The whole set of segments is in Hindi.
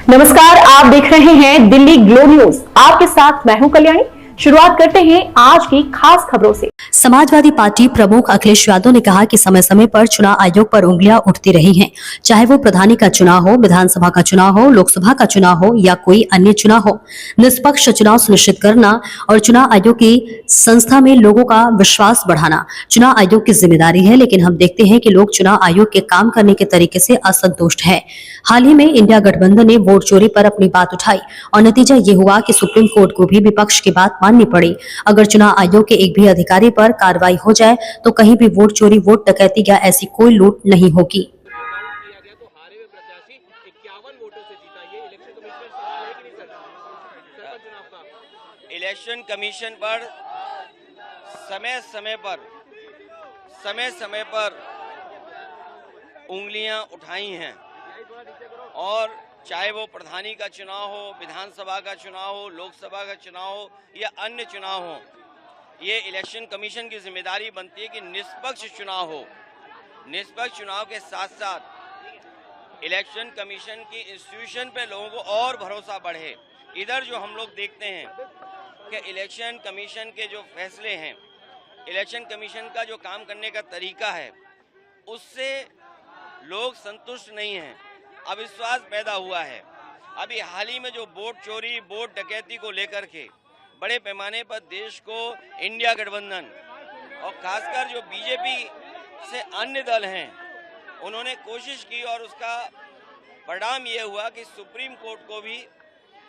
नमस्कार, आप देख रहे हैं दिल्ली ग्लो न्यूज। आपके साथ मैं हूं कल्याणी। शुरुआत करते हैं आज की खास खबरों से। समाजवादी पार्टी प्रमुख अखिलेश यादव ने कहा कि समय समय पर चुनाव आयोग पर उंगलियां उठती रही हैं, चाहे वो प्रधानी का चुनाव हो, विधानसभा का चुनाव हो, लोकसभा का चुनाव हो या कोई अन्य चुनाव हो। निष्पक्ष चुनाव सुनिश्चित करना और चुनाव आयोग की संस्था में लोगों का विश्वास बढ़ाना चुनाव आयोग की जिम्मेदारी है, लेकिन हम देखते हैं कि लोग चुनाव आयोग के काम करने के तरीके से असंतुष्ट है। हाल ही में इंडिया गठबंधन ने वोट चोरी पर अपनी बात उठाई और नतीजा ये हुआ कि सुप्रीम कोर्ट को भी विपक्ष की बात माननी पड़ी। अगर चुनाव आयोग के एक भी अधिकारी पर कार्रवाई हो जाए तो कहीं भी वोट चोरी, वोट डकैती या ऐसी कोई लूट नहीं होगी। इलेक्शन कमीशन पर समय समय पर उंगलियां उठाई हैं और चाहे वो प्रधानी का चुनाव हो, विधानसभा का चुनाव हो, लोकसभा का चुनाव हो या अन्य चुनाव हो, ये इलेक्शन कमीशन की जिम्मेदारी बनती है कि निष्पक्ष चुनाव हो। निष्पक्ष चुनाव के साथ साथ इलेक्शन कमीशन की इंस्टीट्यूशन पे लोगों को और भरोसा बढ़े। इधर जो हम लोग देखते हैं कि इलेक्शन कमीशन के जो फैसले हैं, इलेक्शन कमीशन का जो काम करने का तरीका है, उससे लोग संतुष्ट नहीं हैं, अविश्वास पैदा हुआ है। अभी हाल ही में जो वोट चोरी, वोट डकैती को लेकर के बड़े पैमाने पर देश को इंडिया गठबंधन और खासकर जो बीजेपी से अन्य दल हैं, उन्होंने कोशिश की और उसका परिणाम ये हुआ कि सुप्रीम कोर्ट को भी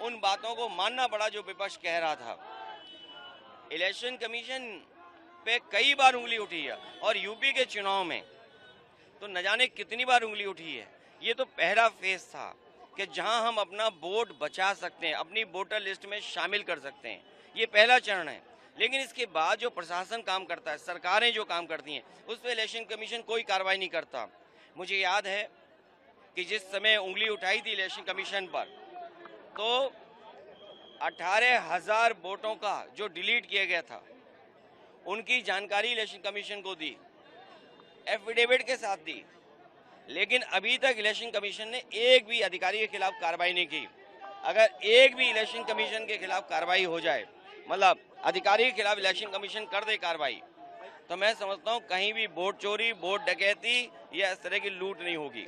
उन बातों को मानना पड़ा जो विपक्ष कह रहा था। इलेक्शन कमीशन पे कई बार उंगली उठी है और यूपी के चुनाव में तो न जाने कितनी बार उंगली उठी है। ये तो पहला फेज था कि जहां हम अपना वोट बचा सकते हैं, अपनी वोटर लिस्ट में शामिल कर सकते हैं, ये पहला चरण है। लेकिन इसके बाद जो प्रशासन काम करता है, सरकारें जो काम करती हैं, उस पर इलेक्शन कमीशन कोई कार्रवाई नहीं करता। मुझे याद है कि जिस समय उंगली उठाई थी इलेक्शन कमीशन पर, तो 18,000 वोटों का जो डिलीट किया गया था, उनकी जानकारी इलेक्शन कमीशन को दी, एफिडेविट के साथ दी। लेकिन अभी तक इलेक्शन कमीशन ने एक भी अधिकारी के खिलाफ कार्रवाई नहीं की। अगर एक भी इलेक्शन कमीशन के खिलाफ कार्रवाई हो जाए, मतलब अधिकारी के खिलाफ इलेक्शन कमीशन कर दे कार्रवाई, तो मैं समझता हूं कहीं भी वोट चोरी, वोट डकैती या इस तरह की लूट नहीं होगी।